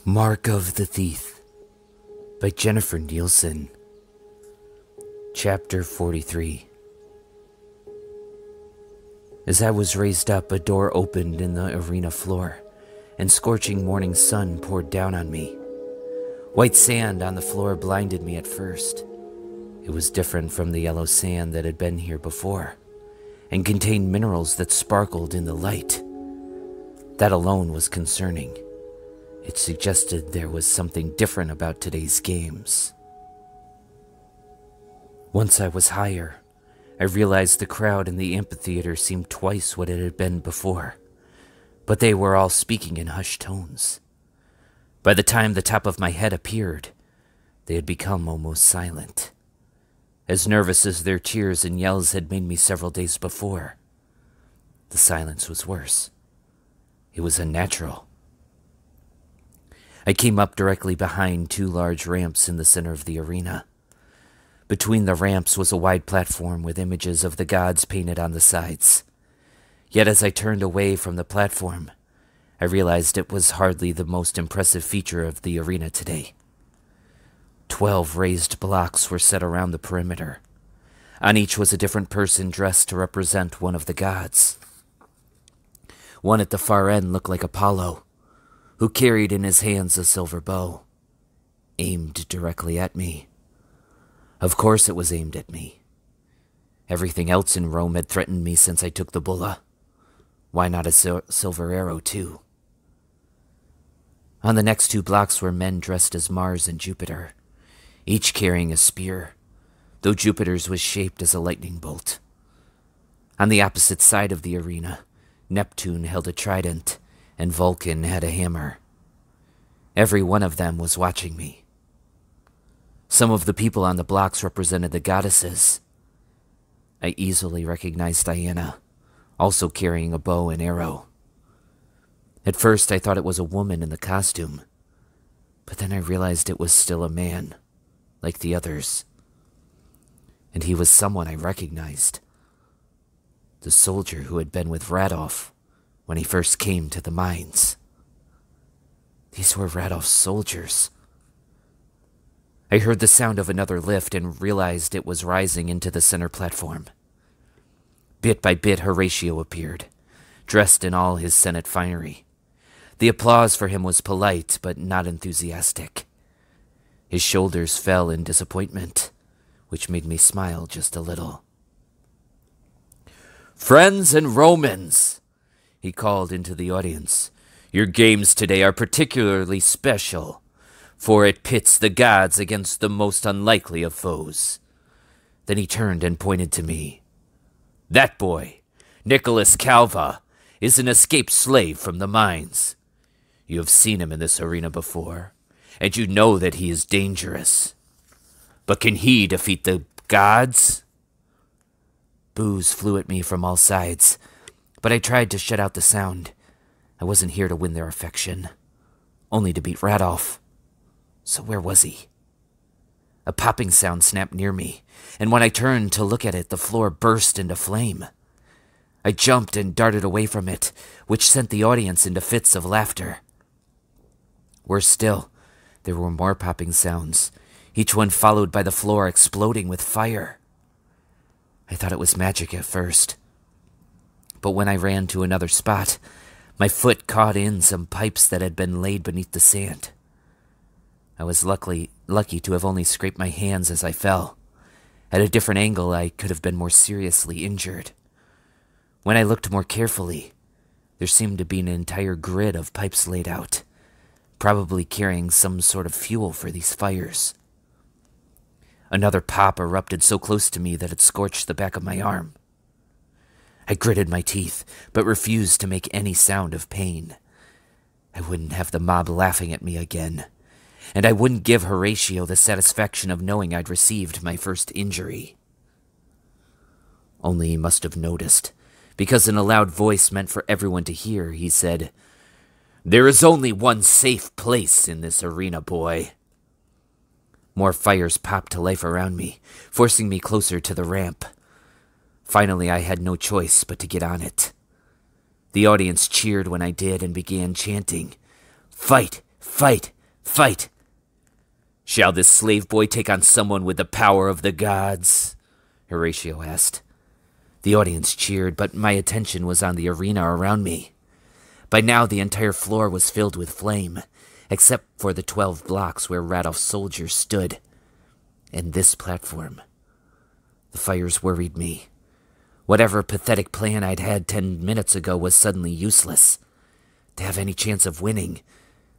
Mark of the Thief by Jennifer Nielsen. Chapter 43. As I was raised up, a door opened in the arena floor, and scorching morning sun poured down on me. White sand on the floor blinded me at first. It was different from the yellow sand that had been here before, and contained minerals that sparkled in the light. That alone was concerning. It suggested there was something different about today's games. Once I was higher, I realized the crowd in the amphitheater seemed twice what it had been before, but they were all speaking in hushed tones. By the time the top of my head appeared, they had become almost silent, as nervous as their cheers and yells had made me several days before. The silence was worse. It was unnatural. I came up directly behind two large ramps in the center of the arena. Between the ramps was a wide platform with images of the gods painted on the sides. Yet as I turned away from the platform, I realized it was hardly the most impressive feature of the arena today. 12 raised blocks were set around the perimeter. On each was a different person dressed to represent one of the gods. One at the far end looked like Apollo, who carried in his hands a silver bow, aimed directly at me. Of course it was aimed at me. Everything else in Rome had threatened me since I took the bulla. Why not a silver arrow, too? On the next 2 blocks were men dressed as Mars and Jupiter, each carrying a spear, though Jupiter's was shaped as a lightning bolt. On the opposite side of the arena, Neptune held a trident, and Vulcan had a hammer. Every one of them was watching me. Some of the people on the blocks represented the goddesses. I easily recognized Diana, also carrying a bow and arrow. At first I thought it was a woman in the costume, but then I realized it was still a man, like the others. And he was someone I recognized. The soldier who had been with Radolf when he first came to the mines. These were Radolf's soldiers. I heard the sound of another lift and realized it was rising into the center platform. Bit by bit, Horatio appeared, dressed in all his Senate finery. The applause for him was polite, but not enthusiastic. His shoulders fell in disappointment, which made me smile just a little. "Friends and Romans," he called into the audience, "your games today are particularly special, for it pits the gods against the most unlikely of foes." Then he turned and pointed to me. "That boy, Nicholas Calva, is an escaped slave from the mines. You have seen him in this arena before, and you know that he is dangerous. But can he defeat the gods?" Boos flew at me from all sides, but I tried to shut out the sound. I wasn't here to win their affection, only to beat Radolf. So where was he? A popping sound snapped near me, and when I turned to look at it, the floor burst into flame. I jumped and darted away from it, which sent the audience into fits of laughter. Worse still, there were more popping sounds, each one followed by the floor exploding with fire. I thought it was magic at first, but when I ran to another spot, my foot caught in some pipes that had been laid beneath the sand. I was lucky to have only scraped my hands as I fell. At a different angle, I could have been more seriously injured. When I looked more carefully, there seemed to be an entire grid of pipes laid out, probably carrying some sort of fuel for these fires. Another pop erupted so close to me that it scorched the back of my arm. I gritted my teeth, but refused to make any sound of pain. I wouldn't have the mob laughing at me again, and I wouldn't give Horatio the satisfaction of knowing I'd received my first injury. Only he must have noticed, because in a loud voice meant for everyone to hear, he said, "There is only one safe place in this arena, boy." More fires popped to life around me, forcing me closer to the ramp. Finally, I had no choice but to get on it. The audience cheered when I did and began chanting, "Fight! Fight! Fight! Shall this slave boy take on someone with the power of the gods? Horatio asked. The audience cheered, but my attention was on the arena around me. By now, the entire floor was filled with flame, except for the 12 blocks where Radolf's soldiers stood. And this platform. The fires worried me. Whatever pathetic plan I'd had 10 minutes ago was suddenly useless. To have any chance of winning,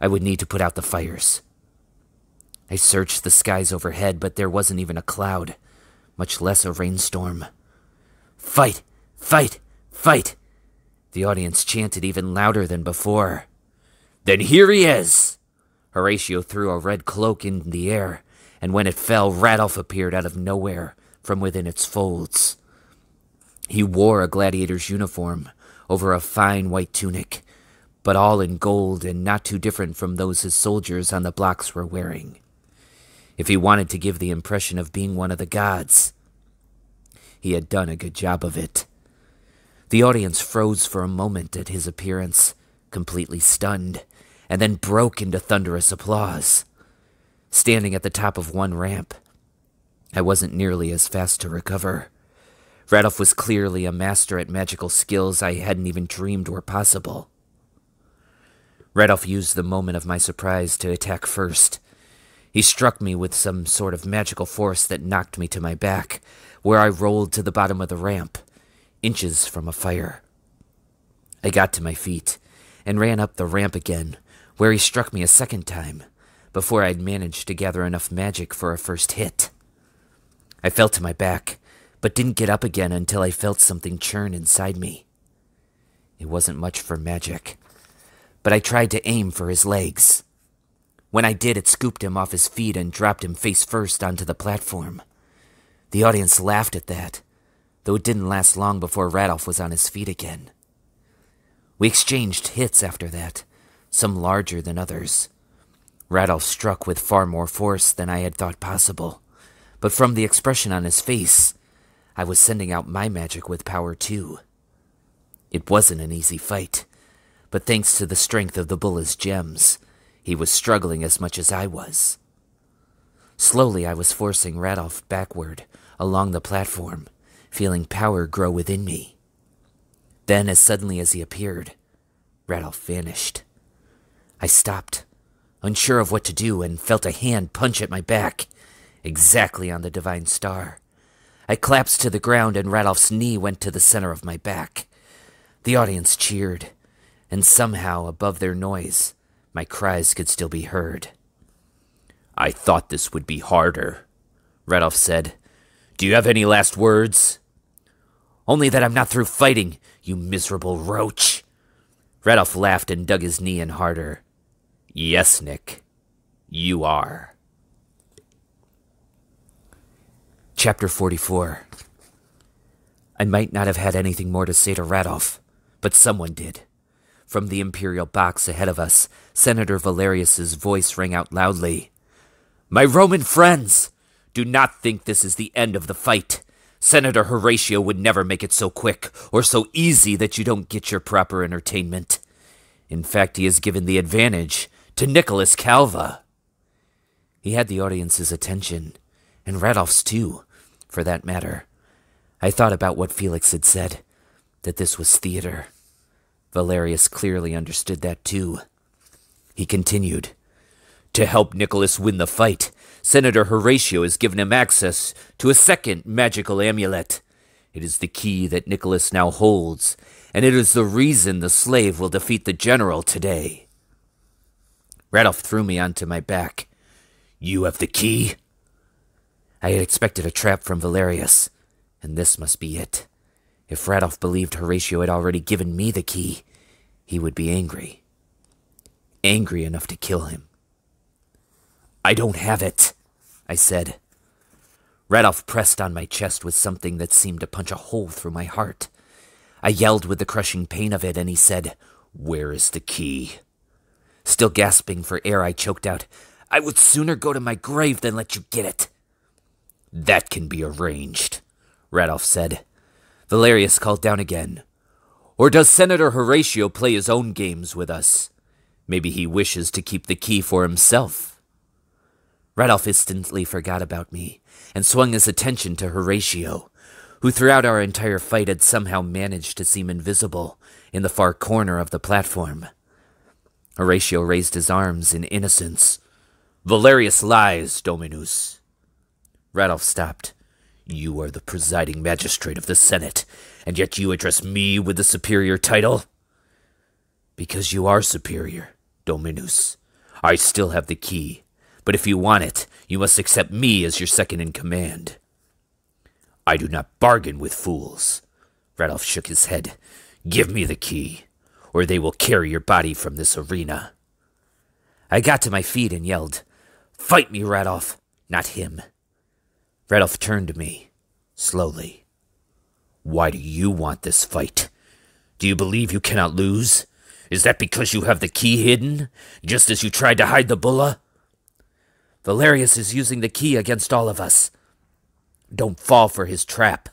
I would need to put out the fires. I searched the skies overhead, but there wasn't even a cloud, much less a rainstorm. Fight! Fight! Fight! The audience chanted even louder than before. Then here he is! Horatio threw a red cloak in the air, and when it fell, Radolf appeared out of nowhere from within its folds. He wore a gladiator's uniform over a fine white tunic, but all in gold and not too different from those his soldiers on the blocks were wearing. If he wanted to give the impression of being one of the gods, he had done a good job of it. The audience froze for a moment at his appearance, completely stunned, and then broke into thunderous applause. Standing at the top of one ramp, I wasn't nearly as fast to recover. Radolf was clearly a master at magical skills I hadn't even dreamed were possible. Radolf used the moment of my surprise to attack first. He struck me with some sort of magical force that knocked me to my back, where I rolled to the bottom of the ramp, inches from a fire. I got to my feet and ran up the ramp again, where he struck me a second time, before I'd managed to gather enough magic for a first hit. I fell to my back, but didn't get up again until I felt something churn inside me. It wasn't much for magic, but I tried to aim for his legs. When I did, it scooped him off his feet and dropped him face first onto the platform. The audience laughed at that, though it didn't last long before Radolf was on his feet again. We exchanged hits after that, some larger than others. Radolf struck with far more force than I had thought possible, but from the expression on his face, I was sending out my magic with power too. It wasn't an easy fight, but thanks to the strength of the Bulla's gems, he was struggling as much as I was. Slowly I was forcing Radolf backward along the platform, feeling power grow within me. Then, as suddenly as he appeared, Radolf vanished. I stopped, unsure of what to do, and felt a hand punch at my back, exactly on the divine star. I collapsed to the ground, and Radolf's knee went to the center of my back. The audience cheered, and somehow, above their noise, my cries could still be heard. I thought this would be harder, Radolf said. Do you have any last words? Only that I'm not through fighting, you miserable roach. Radolf laughed and dug his knee in harder. Yes, Nick, you are. Chapter 44. I might not have had anything more to say to Radolf, but someone did. From the Imperial box ahead of us, Senator Valerius's voice rang out loudly. My Roman friends, do not think this is the end of the fight. Senator Horatio would never make it so quick or so easy that you don't get your proper entertainment. In fact, he has given the advantage to Nicholas Calva. He had the audience's attention, and Radolf's too, for that matter. I thought about what Felix had said, that this was theater. Valerius clearly understood that too. He continued, to help Nicholas win the fight, Senator Horatio has given him access to a second magical amulet. It is the key that Nicholas now holds, and it is the reason the slave will defeat the general today. Radolf threw me onto my back. You have the key? I had expected a trap from Valerius, and this must be it. If Radolf believed Horatio had already given me the key, he would be angry. Angry enough to kill him. I don't have it, I said. Radolf pressed on my chest with something that seemed to punch a hole through my heart. I yelled with the crushing pain of it, and he said, Where is the key? Still gasping for air, I choked out, I would sooner go to my grave than let you get it. That can be arranged, Radolf said. Valerius called down again. Or does Senator Horatio play his own games with us? Maybe he wishes to keep the key for himself. Radolf instantly forgot about me and swung his attention to Horatio, who throughout our entire fight had somehow managed to seem invisible in the far corner of the platform. Horatio raised his arms in innocence. "Valerius lies, Dominus." Radolf stopped. "You are the presiding magistrate of the Senate, and yet you address me with the superior title?" "Because you are superior, Dominus. I still have the key, but if you want it, you must accept me as your second in command." "I do not bargain with fools." Radolf shook his head. "Give me the key, or they will carry your body from this arena." I got to my feet and yelled, "Fight me, Radolf, not him." Radolf turned to me, slowly. "Why do you want this fight? Do you believe you cannot lose? Is that because you have the key hidden, just as you tried to hide the bulla?" "Valerius is using the key against all of us. Don't fall for his trap."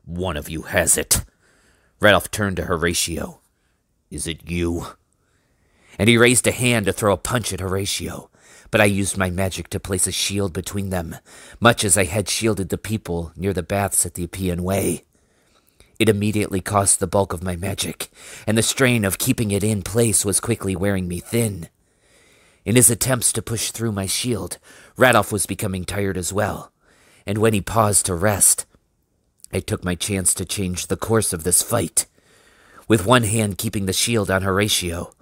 "One of you has it." Radolf turned to Horatio. "Is it you?" And he raised a hand to throw a punch at Horatio, but I used my magic to place a shield between them, much as I had shielded the people near the baths at the Appian Way. It immediately cost the bulk of my magic, and the strain of keeping it in place was quickly wearing me thin. In his attempts to push through my shield, Radolf was becoming tired as well, and when he paused to rest, I took my chance to change the course of this fight. With one hand keeping the shield on Horatio,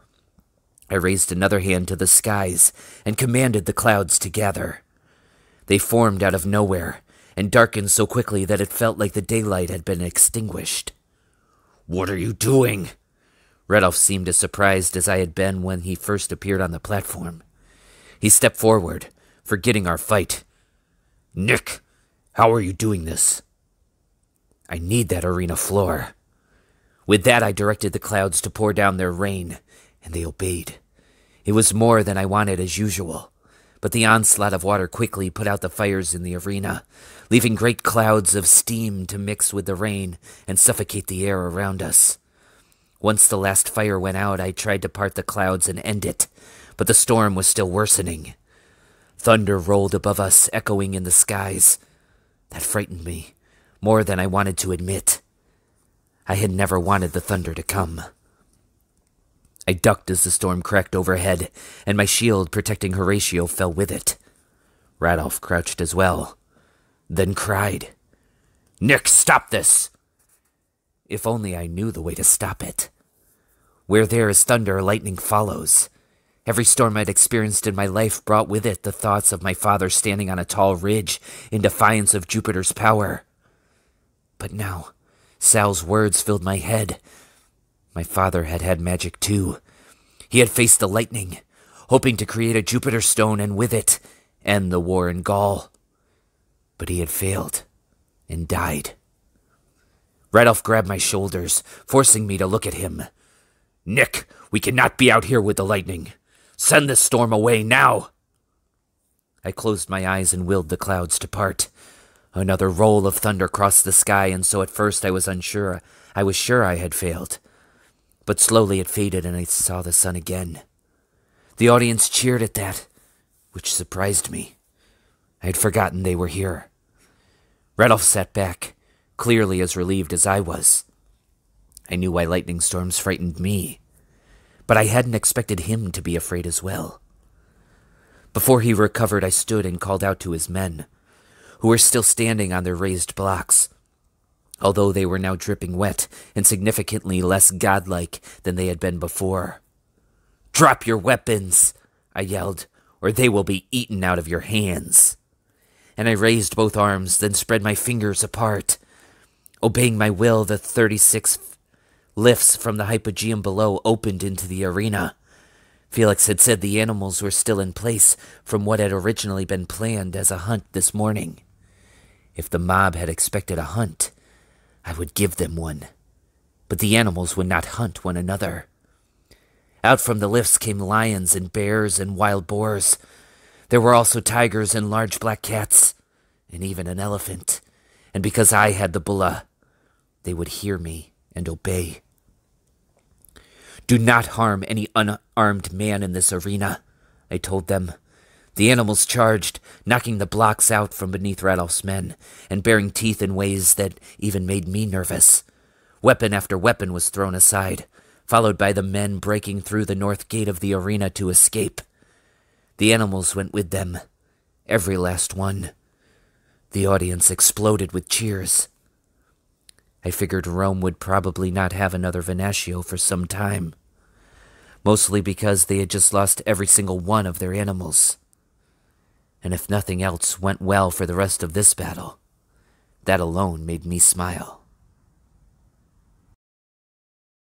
I raised another hand to the skies and commanded the clouds to gather. They formed out of nowhere and darkened so quickly that it felt like the daylight had been extinguished. "What are you doing?" Radolf seemed as surprised as I had been when he first appeared on the platform. He stepped forward, forgetting our fight. "Nick, how are you doing this?" "I need that arena floor." With that, I directed the clouds to pour down their rain, and they obeyed. It was more than I wanted as usual, but the onslaught of water quickly put out the fires in the arena, leaving great clouds of steam to mix with the rain and suffocate the air around us. Once the last fire went out, I tried to part the clouds and end it, but the storm was still worsening. Thunder rolled above us, echoing in the skies. That frightened me, more than I wanted to admit. I had never wanted the thunder to come. I ducked as the storm cracked overhead, and my shield protecting Horatio fell with it. Radolf crouched as well, then cried, "Nick, stop this!" If only I knew the way to stop it. Where there is thunder, lightning follows. Every storm I'd experienced in my life brought with it the thoughts of my father standing on a tall ridge in defiance of Jupiter's power. But now, Sal's words filled my head. My father had had magic too. He had faced the lightning, hoping to create a Jupiter stone and with it end the war in Gaul. But he had failed and died. Radolf grabbed my shoulders, forcing me to look at him. "Nick, we cannot be out here with the lightning. Send this storm away now." I closed my eyes and willed the clouds to part. Another roll of thunder crossed the sky, and so at first I was unsure. I was sure I had failed. But slowly it faded and I saw the sun again. The audience cheered at that, which surprised me. I had forgotten they were here. Radolf sat back, clearly as relieved as I was. I knew why lightning storms frightened me, but I hadn't expected him to be afraid as well. Before he recovered, I stood and called out to his men, who were still standing on their raised blocks, although they were now dripping wet and significantly less godlike than they had been before. "Drop your weapons," I yelled, "or they will be eaten out of your hands." And I raised both arms, then spread my fingers apart. Obeying my will, the 36 lifts from the hypogeum below opened into the arena. Felix had said the animals were still in place from what had originally been planned as a hunt this morning. If the mob had expected a hunt, I would give them one. But the animals would not hunt one another. Out from the lifts came lions and bears and wild boars. There were also tigers and large black cats, and even an elephant. And because I had the bulla, they would hear me and obey. Do not harm any unarmed man in this arena, I told them. The animals charged, knocking the blocks out from beneath Radolf's men, and baring teeth in ways that even made me nervous. Weapon after weapon was thrown aside, followed by the men breaking through the north gate of the arena to escape. The animals went with them, every last one. The audience exploded with cheers. I figured Rome would probably not have another Venatio for some time, mostly because they had just lost every single one of their animals. And if nothing else went well for the rest of this battle, that alone made me smile.